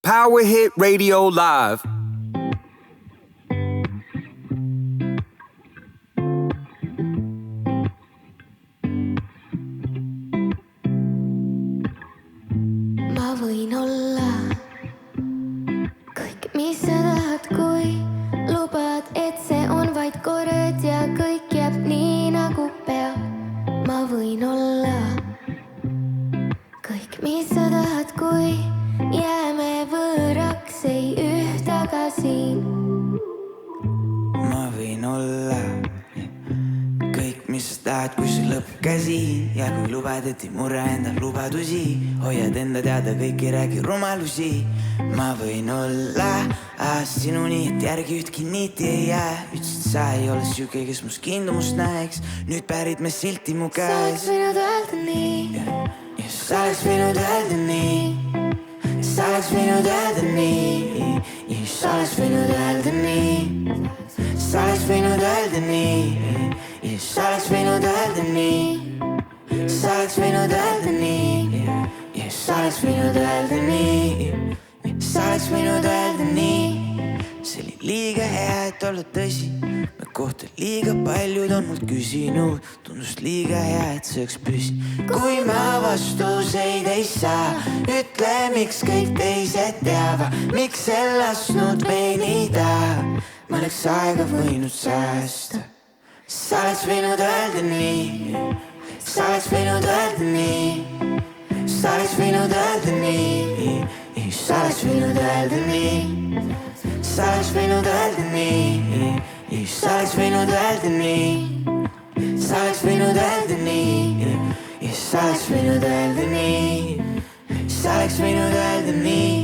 Power Hit Radio Live. Ma võin olla kõik, mis sa tahad, kui lubad, et see on vaid kord ja kõik jääb nii nagu peab. Ma võin olla kõik, mis sa tahad, kui jääme võõraks, ei ühtaga siin. Ma võin olla kõik, mis sa tahad, kui see lõpp käsi ja kui lubad, et ei murra enda lubadusi, hoiad enda teada kõik, ei räägi rumalusi. Ma võin olla sinuni, et järgi ühtki niiti ei jää. Ütlesid, sa ei ole süke, kes must kindumust näeks. Nüüd pärid me silti mu käes. Sa oleks võinud öelda nii. Sa oleks võinud öelda nii. Sa oleks võinud öelda nii. Sa oleks võinud öelda nii. Sa oleks võinud öelda nii. Sa oleks võinud öelda nii. Sa oleks võinud öelda nii. Sa oleks võinud öelda nii. Sa oleks võinud öelda nii. See oli liiga hea, et olla tõsi. Me kohta liiga paljud on mult küsinud. Tundus liiga hea, et see oleks püsi. Kui ma vastuseid ei saa, ütle, miks kõik teised teavad. Miks ei lasknud veenida? Ma oleks aega võinud säästa. Sa oleks võinud öelda nii. Sa oleks võinud öelda nii. Sa oleks võinud öelda nii. Sa oleks võinud öelda nii. Sa oleks võinud öelda nii. Sa oleks võinud öelda nii. Sa oleks võinud öelda nii. Sa oleks võinud öelda nii. Sa oleks võinud öelda nii.